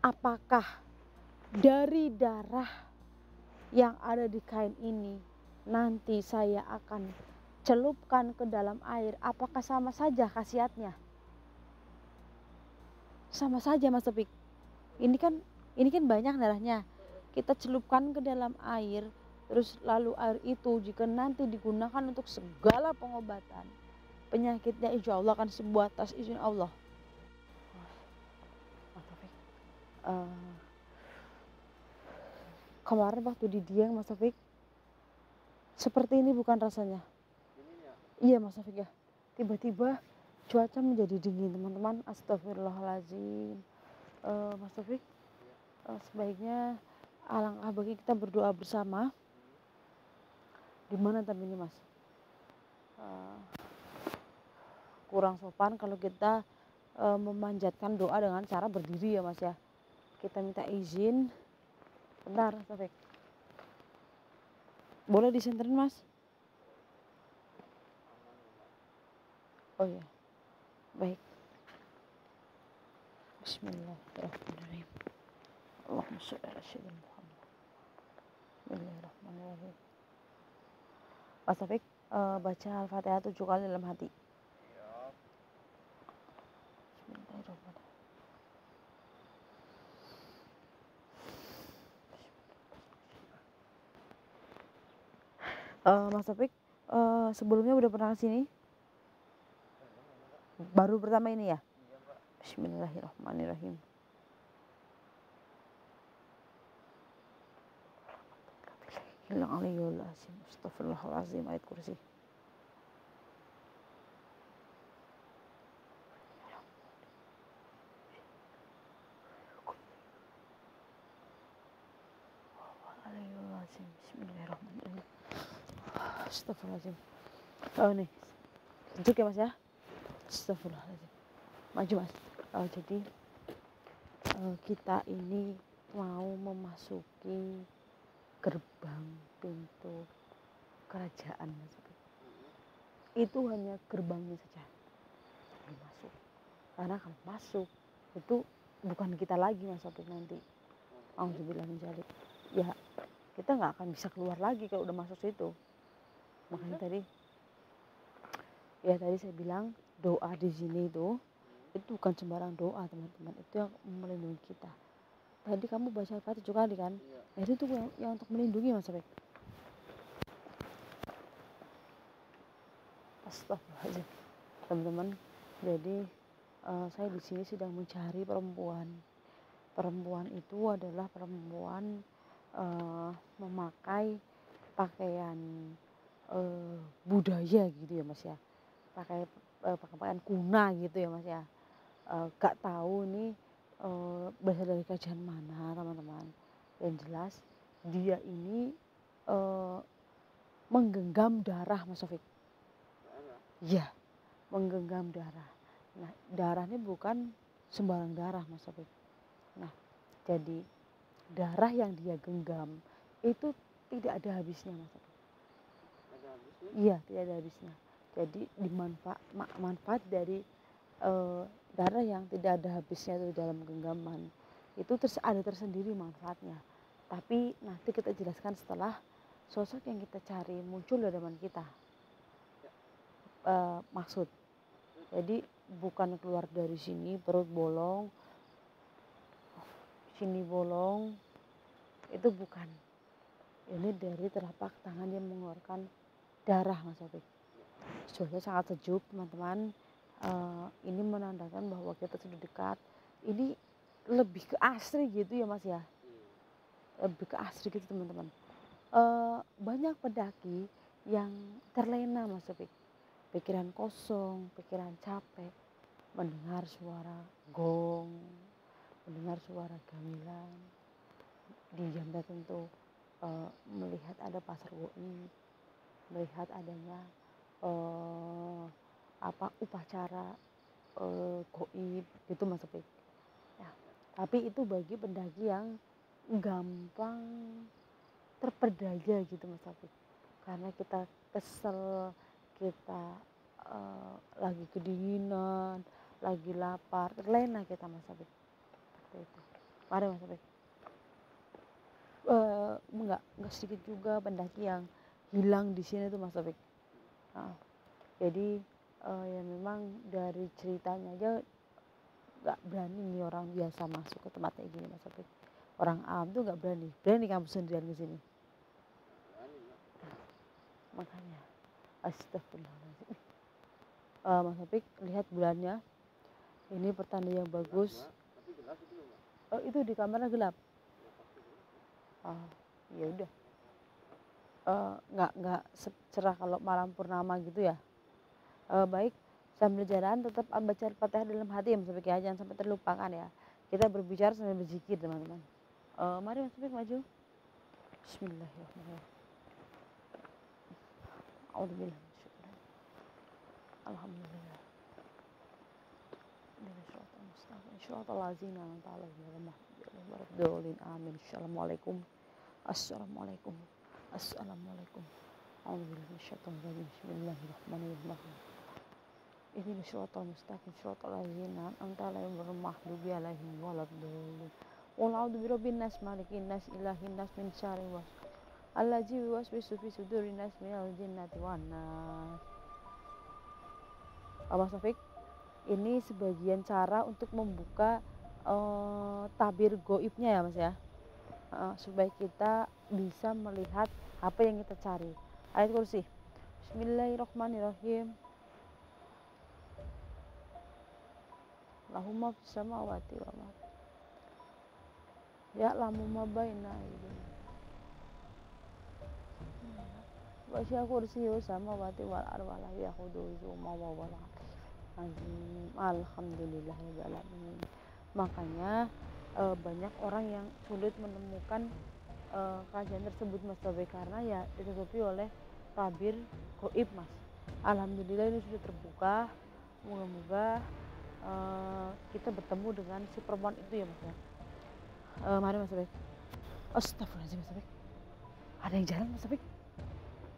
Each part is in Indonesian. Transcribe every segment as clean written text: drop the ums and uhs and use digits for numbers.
apakah dari darah yang ada di kain ini nanti saya akan celupkan ke dalam air, apakah sama saja khasiatnya? Sama saja Mas Topik. Ini kan banyak darahnya. Kita celupkan ke dalam air, terus lalu air itu jika nanti digunakan untuk segala pengobatan, penyakitnya insya Allah akan sembuh atas izin Allah. Mas Topik, kemarin waktu di Dieng Mas Topik, seperti ini bukan rasanya. Iya Mas Taufik ya, tiba-tiba cuaca menjadi dingin teman-teman. Astagfirullahaladzim. Mas Taufik, sebaiknya alangkah bagi kita berdoa bersama. Di mana tapi ini Mas? Kurang sopan kalau kita memanjatkan doa dengan cara berdiri ya Mas ya. Kita minta izin. Bentar Mas Taufik. Boleh disenterin Mas? Oh ya, baik. Bismillahirrahmanirrahim. Allahumma sholli ala sayyidina Muhammad. Bismillahirrahmanirrahim. Mas Taufik, baca Al-Fatihah 7 kali dalam hati. Bismillahirrahmanirrahim. Mas Taufik, sebelumnya udah pernah kesini? Baru pertama ini ya? Bismillahirrahmanirrahim. Hilang aliyul azim. Astagfirullahalazim. Ayat kursi. Aliyul azim. Bismillahirrahmanirrahim. Astagfirullahalazim. Oh nih, sejuk ya Mas ya? Astagfirullahaladzim. Maju Mas. Jadi kita ini mau memasuki gerbang pintu kerajaan Mas. Itu hanya gerbangnya saja yang masuk. Karena kalau masuk itu bukan kita lagi Mas Taufik nanti. Auzubillah min dzalik. Ya kita nggak akan bisa keluar lagi kalau udah masuk situ. Makanya tadi saya bilang doa di sini itu bukan sembarang doa teman-teman, itu yang melindungi kita. Tadi kamu baca Al-Fatihah 7 kali kan? Iya. Itu yang untuk melindungi Mas Taufik. Astagfirullahaladzim. Teman-teman, jadi saya di sini sedang mencari perempuan. Perempuan itu adalah perempuan memakai pakaian budaya gitu ya Mas ya, pakai pakaian kuna gitu ya Mas ya. Gak tahu nih berasal dari kerajaan mana teman-teman. Yang jelas dia ini menggenggam darah Mas Taufik. Iya, menggenggam darah. Nah darah ini bukan sembarang darah Mas Taufik. Nah jadi darah yang dia genggam itu tidak ada habisnya Mas Taufik. Iya, tidak ada habisnya. Jadi manfaat dari darah yang tidak ada habisnya itu dalam genggaman itu ada tersendiri manfaatnya. Tapi nanti kita jelaskan setelah sosok yang kita cari muncul di hadapan kita. Maksud. Jadi bukan keluar dari sini perut bolong, sini bolong, itu bukan. Ini dari telapak tangan yang mengeluarkan darah Mas Taufik. Cuaca sangat sejuk teman-teman. Ini menandakan bahwa kita sudah dekat. Ini lebih ke asri gitu ya Mas ya. Lebih ke asri gitu teman-teman. Banyak pendaki yang terlena Mas Taufik. Pikiran kosong, pikiran capek, mendengar suara gong, mendengar suara gamelan di jam tertentu, melihat ada pasar goib, melihat adanya upacara goib gitu Mas Taufik. Ya, tapi itu bagi pendaki yang gampang terpedaya gitu Mas Taufik. Karena kita kesel, kita lagi kedinginan, lagi lapar, terlena kita Mas Taufik. Seperti itu. Mari Mas Taufik. Enggak sedikit juga pendaki yang hilang di sini tuh Mas Taufik. Jadi ya memang dari ceritanya aja nggak berani nih orang biasa masuk ke tempat kayak gini Mas Taufik. Orang awam tuh nggak berani kamu sendirian ke sini. Makanya astagfirullahaladzim. Mas Taufik lihat bulannya, ini pertanda yang bagus. Itu di kamarnya gelap. Ya udah. Nggak cerah kalau malam purnama gitu ya. Baik, sambil jalan tetap baca Al-Fatihah dalam hati ya Mas Taufik ya, jangan sampai terlupakan ya. Kita berbicara sambil berzikir teman-teman. Mari Mas Taufik maju. Bismillahirrahmanirrahim. A'udzubillah. Alhamdulillah. Amin. Assalamualaikum. Assalamualaikum. Assalamualaikum. Bismillahirrahmanirrahim. Ihdinas siratal mustaqim siratal ladzina an'amta alaihim ghairil maghdubi alaihim waladdallin. Qul a'udzu birabbin nas malikin nas ilahin nas min syarri allazi yuwaswisu fi sudurin nas minal jinnati wan nas. Mas Taufik, ini sebagian cara untuk membuka tabir goibnya ya Mas ya, supaya kita bisa melihat apa yang kita cari. Ayat kursi. Bismillahirrahmanirrahim. Lahumma fis samawati wal ardi. Ya lamu ma baina aydihim. Wa sya kursiyyu samawati wal ardi wa la yahudu hifdzuhuma wa huwal azim. Alhamdulillahirabbil alamin. Makanya banyak orang yang sulit menemukan kajian tersebut Mas Taufik, karena ya ditutupi oleh tabir goib Mas. Alhamdulillah ini sudah terbuka. Moga-moga kita bertemu dengan si perempuan itu ya Mas ya. Mari Mas Taufik. Astagfirullahaladzim Mas Taufik. Ada yang jalan Mas Taufik.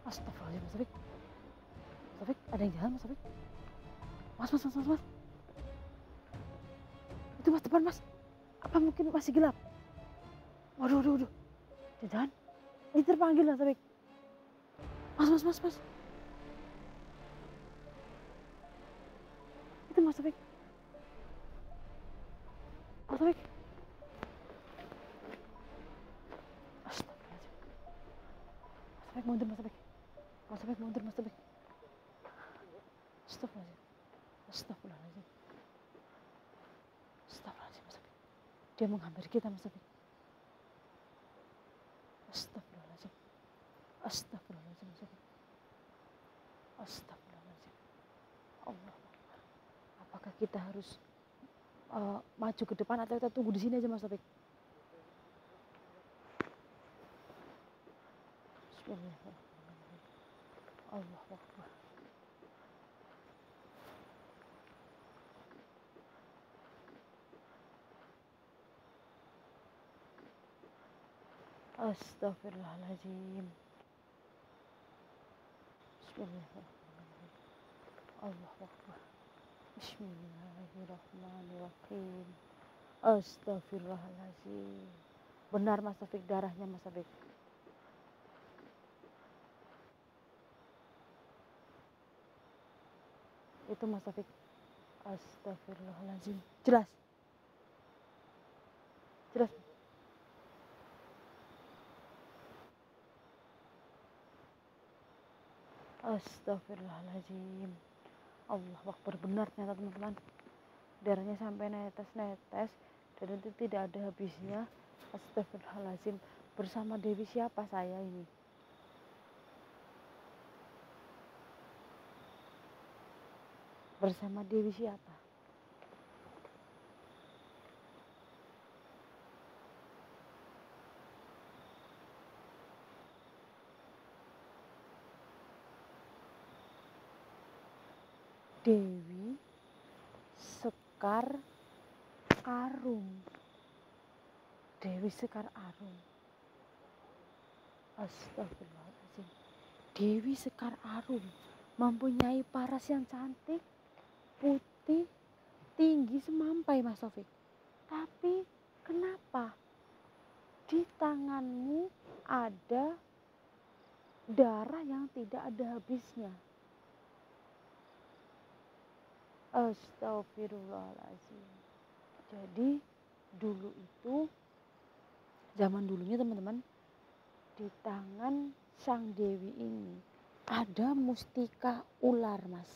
Astagfirullahaladzim Mas Taufik. Mas Taufik, ada yang jalan Mas Taufik. Mas. Itu Mas, depan Mas. Apa mungkin masih gelap? Waduh. Jangan. Ini terpanggil Mas Taufik. Mas. Itu Mas Taufik. Mas Taufik. Astagfirullahaladzim. Mas Taufik mundur Mas Taufik. Astagfirullahaladzim Mas Taufik. Dia menghampiri kita Mas Taufik. Astagfirullahaladzim Mas Taufik. Astagfirullahaladzim. Allah. Apakah kita harus maju ke depan atau kita tunggu di sini aja Mas Taufik? Bismillahirrahmanirrahim. Allahu Akbar. Astagfirullahaladzim. Bismillahirrahmanirrahim. Allahu Akbar. Bismillahirrahmanirrahim. Astagfirullahaladzim. Benar Mas Taufik, darahnya Mas Taufik. Itu Mas Taufik. Astagfirullahaladzim. Jelas. Astagfirullahaladzim. Allah Akbar, benar ternyata teman-teman. Darahnya sampai netes dan itu tidak ada habisnya. Astagfirullahaladzim. Bersama Dewi siapa saya ini? Bersama Dewi siapa? Dewi Sekar Arum. Dewi Sekar Arum. Astagfirullahaladzim. Dewi Sekar Arum mempunyai paras yang cantik, putih, tinggi semampai Mas Taufik. Tapi Kenapa? Di tanganmu ada darah yang tidak ada habisnya. Astagfirullahaladzim. Jadi dulu itu, zaman dulunya teman-teman, di tangan sang dewi ini ada mustika ular, Mas.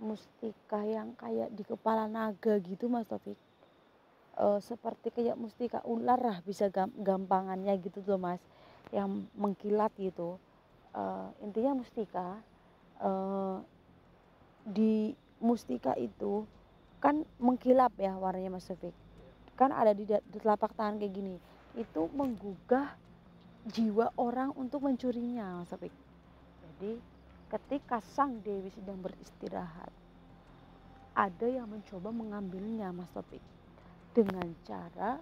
Mustika yang kayak di kepala naga gitu, Mas Taufik. Seperti kayak mustika ular lah, bisa gampangannya gitu tuh, Mas, yang mengkilat gitu. Intinya mustika, di mustika itu kan mengkilap ya warnanya, Mas Taufik. Kan ada di telapak tangan kayak gini, itu menggugah jiwa orang untuk mencurinya, Mas Taufik. Jadi ketika sang dewi sedang beristirahat, ada yang mencoba mengambilnya, Mas Taufik, dengan cara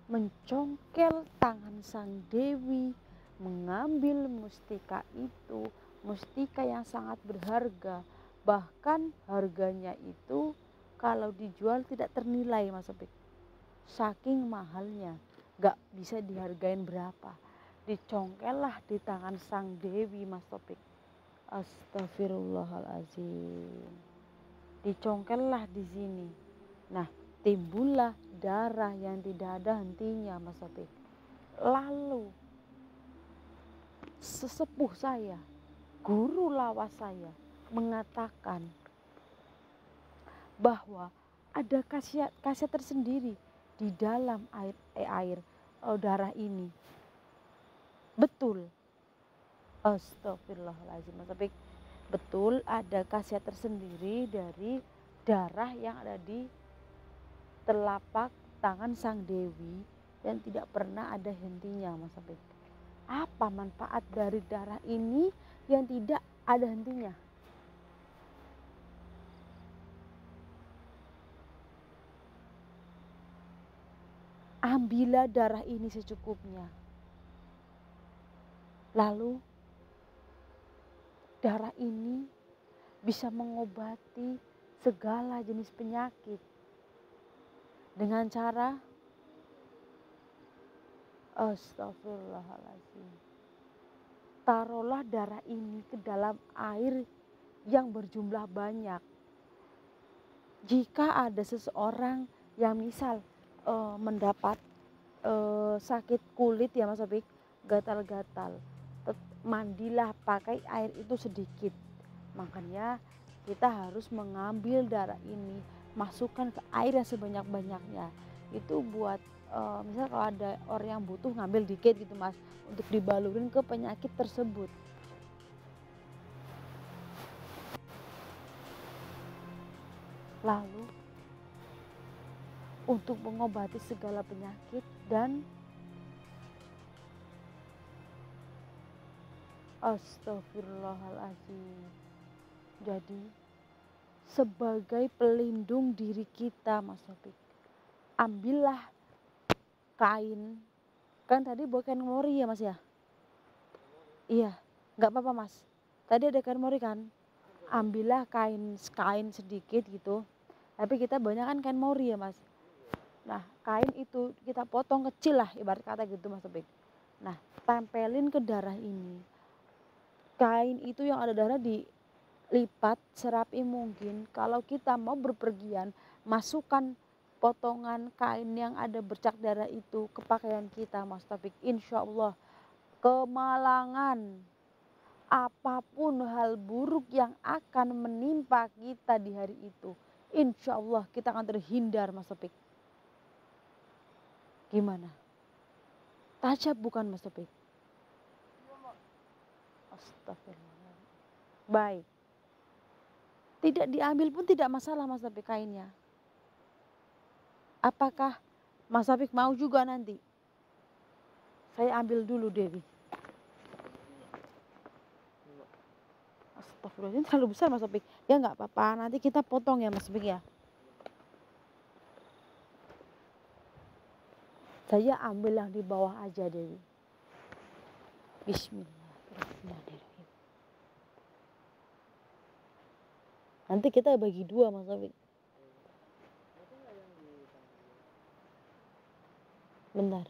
mencongkel tangan sang dewi, mengambil mustika itu, mustika yang sangat berharga, bahkan harganya itu kalau dijual tidak ternilai, Mas Topik, saking mahalnya, gak bisa dihargain berapa. Dicongkel lah di tangan sang dewi, Mas Topik. Astagfirullahaladzim. Dicongkel lah di sini. Nah, timbullah darah yang tidak ada hentinya, Mas Topik. Lalu sesepuh saya, guru lawas saya, mengatakan bahwa ada khasiat tersendiri di dalam air darah ini. Betul. Astagfirullahaladzim, Mas Topik. Betul, ada khasiat tersendiri dari darah yang ada di telapak tangan sang dewi dan tidak pernah ada hentinya, Mas Topik. Apa manfaat dari darah ini yang tidak ada hentinya? Ambillah darah ini secukupnya. Lalu darah ini bisa mengobati segala jenis penyakit dengan cara astagfirullahaladzim. Taruhlah darah ini ke dalam air yang berjumlah banyak. Jika ada seseorang yang misal mendapat sakit kulit ya, Mas Topik, gatal-gatal, mandilah pakai air itu sedikit. Makanya kita harus mengambil darah ini, masukkan ke air yang sebanyak-banyaknya. Itu buat misal kalau ada orang yang butuh, ngambil dikit gitu, Mas, untuk dibalurin ke penyakit tersebut. Lalu untuk mengobati segala penyakit dan astagfirullahaladzim. Jadi sebagai pelindung diri kita, Mas Topik, ambillah kain. Kan tadi bawa kain mori ya, Mas ya? Iya, nggak apa-apa, Mas. Tadi ada kain mori kan? Ambillah kain sedikit gitu. Tapi kita banyak kan kain mori ya, Mas. Nah, kain itu kita potong kecil lah, ibarat kata gitu, Mas Topik. Nah, tempelin ke darah ini. Kain itu yang ada darah dilipat serapi mungkin. Kalau kita mau berpergian, masukkan potongan kain yang ada bercak darah itu ke pakaian kita, Mas Topik. Insya Allah kemalangan, apapun hal buruk yang akan menimpa kita di hari itu, insya Allah kita akan terhindar, Mas Topik. Gimana? Tajab bukan, Mas Topik? Astagfirullah. Baik. Tidak diambil pun tidak masalah, Mas Topik, kainnya. Apakah Mas Topik mau juga nanti? Saya ambil dulu, Dewi. Astagfirullah, ini terlalu besar, Mas Topik. Ya nggak apa-apa, nanti kita potong ya, Mas Topik ya. Saya ambil yang di bawah aja, Dewi. Bismillahirrahmanirrahim. Nanti kita bagi dua, Mas Topik. Benar.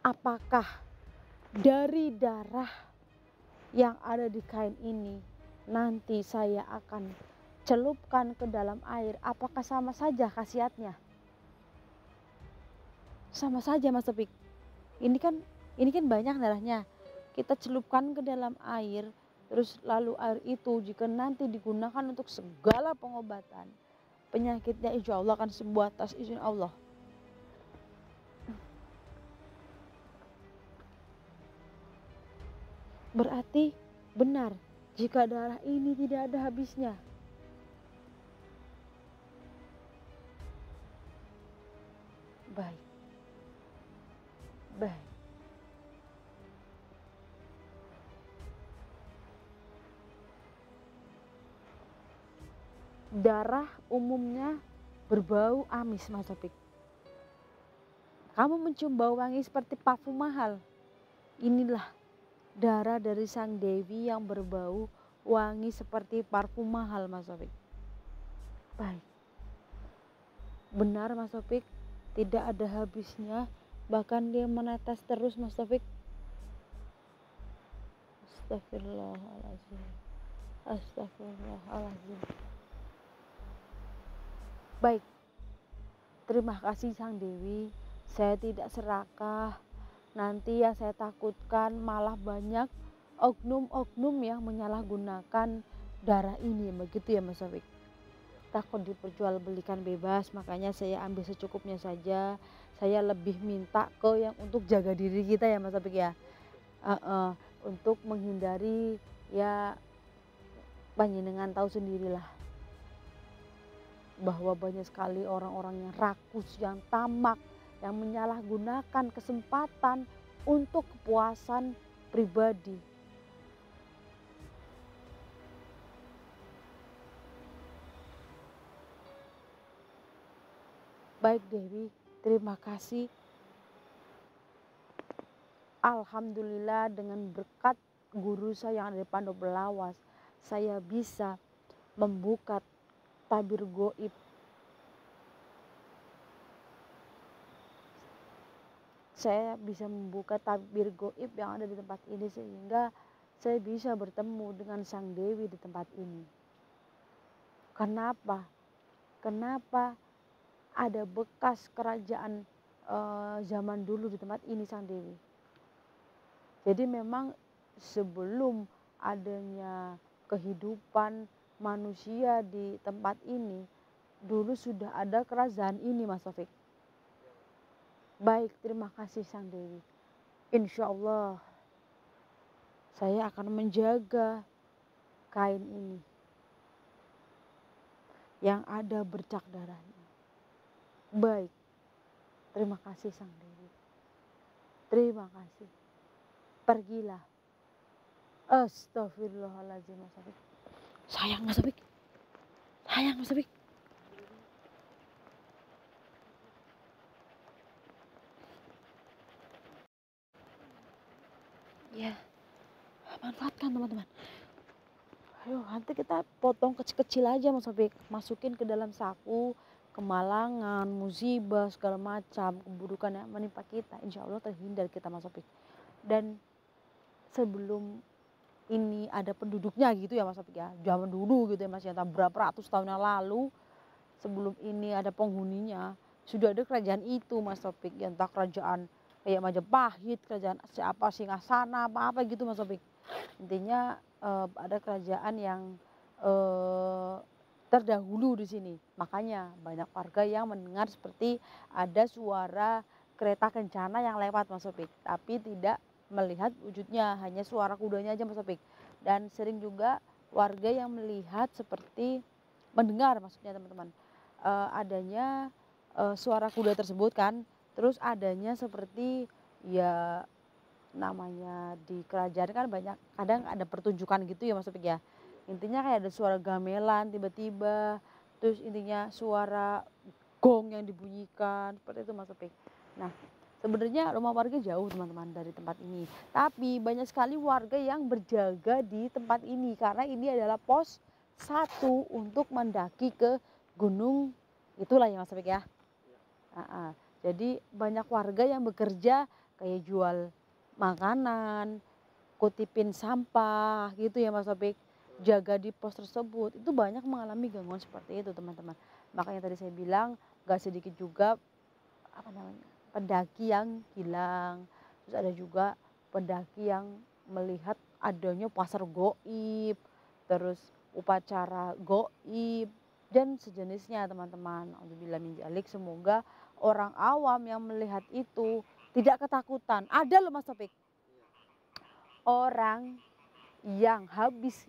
Apakah dari darah yang ada di kain ini nanti saya akan celupkan ke dalam air? Apakah sama saja khasiatnya? Sama saja Mas Topik. Ini kan banyak darahnya. Kita celupkan ke dalam air, terus lalu air itu jika nanti digunakan untuk segala pengobatan, penyakitnya insya Allah akan sembuh atas izin Allah. Berarti benar jika darah ini tidak ada habisnya. Baik. Baik. Darah umumnya berbau amis Mas Topik. Kamu mencium bau wangi seperti parfum mahal. Inilah darah dari sang Dewi yang berbau wangi seperti parfum mahal Mas Topik. Baik. Benar Mas Topik, tidak ada habisnya, bahkan dia menetes terus Mas Topik. Astagfirullahaladzim. Astagfirullahaladzim. Baik, terima kasih sang Dewi. Saya tidak serakah. Nanti yang saya takutkan malah banyak oknum-oknum yang menyalahgunakan darah ini, begitu ya Mas Taufik. Takut diperjualbelikan bebas, makanya saya ambil secukupnya saja. Saya lebih minta ke yang untuk jaga diri kita ya Mas Taufik ya. Untuk menghindari ya, panjenengan tahu sendirilah bahwa banyak sekali orang-orang yang rakus, yang tamak, yang menyalahgunakan kesempatan untuk kepuasan pribadi. Baik Dewi, terima kasih. Alhamdulillah dengan berkat guru saya yang ada di Pondok Belawas, saya bisa membuka tabir goib. Saya bisa membuka tabir goib yang ada di tempat ini sehingga saya bisa bertemu dengan sang Dewi di tempat ini. Kenapa? Kenapa ada bekas kerajaan zaman dulu di tempat ini sang Dewi? Jadi memang sebelum adanya kehidupan manusia di tempat ini, dulu sudah ada kerajaan ini Mas Taufik. Baik, terima kasih sang Dewi. Insya Allah saya akan menjaga kain ini yang ada bercak darahnya. Baik, terima kasih sang Dewi. Terima kasih. Pergilah. Astagfirullahaladzim Mas Taufik. Sayang Mas Taufik. Sayang Mas Taufik. Ya, manfaatkan teman-teman. Ayo nanti kita potong kecil-kecil aja Mas Taufik. Masukin ke dalam saku, kemalangan, musibah, segala macam keburukan yang menimpa kita, insya Allah terhindar kita Mas Taufik. Dan sebelum ini ada penduduknya gitu ya Mas Taufik ya, zaman dulu gitu ya Mas ya, berapa ratus tahun yang lalu, sebelum ini ada penghuninya, sudah ada kerajaan itu Mas Taufik, ya entah kerajaan kayak Majapahit, kerajaan siapa, Singgasana, apa-apa gitu Mas Taufik. Intinya ada kerajaan yang terdahulu di sini. Makanya banyak warga yang mendengar seperti ada suara kereta kencana yang lewat Mas Taufik, tapi tidak melihat wujudnya, hanya suara kudanya aja Mas Taufik. Dan sering juga warga yang melihat seperti mendengar, maksudnya teman-teman, adanya suara kuda tersebut kan, terus adanya seperti ya, namanya di kerajaan kan banyak kadang ada pertunjukan gitu ya Mas Taufik ya. Intinya kayak ada suara gamelan tiba-tiba, terus intinya suara gong yang dibunyikan seperti itu Mas Taufik. Nah, sebenarnya rumah warga jauh teman-teman dari tempat ini, tapi banyak sekali warga yang berjaga di tempat ini karena ini adalah pos satu untuk mendaki ke gunung itulah ya Mas Taufik ya. Jadi banyak warga yang bekerja kayak jual makanan, kutipin sampah gitu ya Mas Taufik, jaga di pos tersebut, itu banyak mengalami gangguan seperti itu teman-teman. Makanya tadi saya bilang gak sedikit juga apa namanya, pendaki yang hilang, terus ada juga pendaki yang melihat adanya pasar goib, terus upacara goib dan sejenisnya teman-teman. Alhamdulillah min dzalik, semoga orang awam yang melihat itu tidak ketakutan. Ada loh Mas Topik, orang yang habis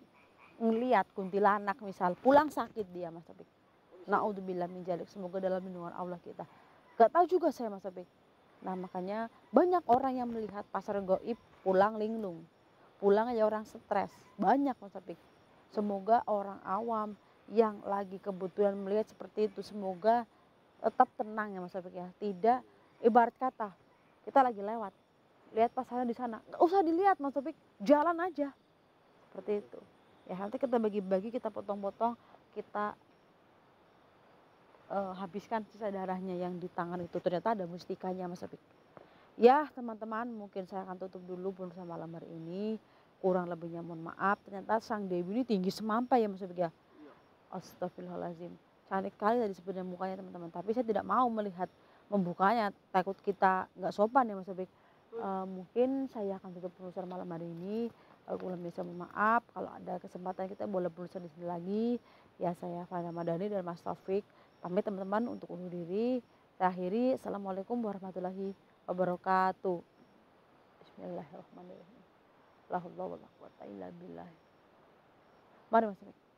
ngelihat kuntilanak misal pulang sakit dia Mas Topik. Naudzubillah min dzalik, semoga dalam lindungan Allah kita. Gak tahu juga saya Mas Topik. Nah makanya banyak orang yang melihat pasar goib pulang linglung, pulang aja orang stres, banyak Mas Topik. Semoga orang awam yang lagi kebetulan melihat seperti itu, semoga tetap tenang ya Mas Topik ya. Tidak, ibarat kata kita lagi lewat, lihat pasarnya di sana, nggak usah dilihat Mas Topik, jalan aja seperti itu. Ya nanti kita bagi-bagi, kita potong-potong, kita habiskan sisa darahnya yang di tangan itu, ternyata ada mustikanya Mas Topik. Ya teman-teman, mungkin saya akan tutup dulu bersama malam hari ini. Kurang lebihnya mohon maaf. Ternyata sang Dewi ini tinggi semampai ya Mas Topik ya. Astagfirullahaladzim. Cantik sekali tadi sebenarnya mukanya teman-teman. Tapi saya tidak mau melihat membukanya. Takut kita nggak sopan ya Mas Topik. Mungkin saya akan tutup penulisan malam hari ini. Kurang bisa mohon maaf. Kalau ada kesempatan kita boleh penulisan di sini lagi. Ya saya Fana Madani dan Mas Taufik pamit teman-teman untuk undur diri. Saya akhiri. Assalamualaikum warahmatullahi wabarakatuh. Bismillahirrahmanirrahim. La haula wala quwata illa billah. Mari Mas Taufik.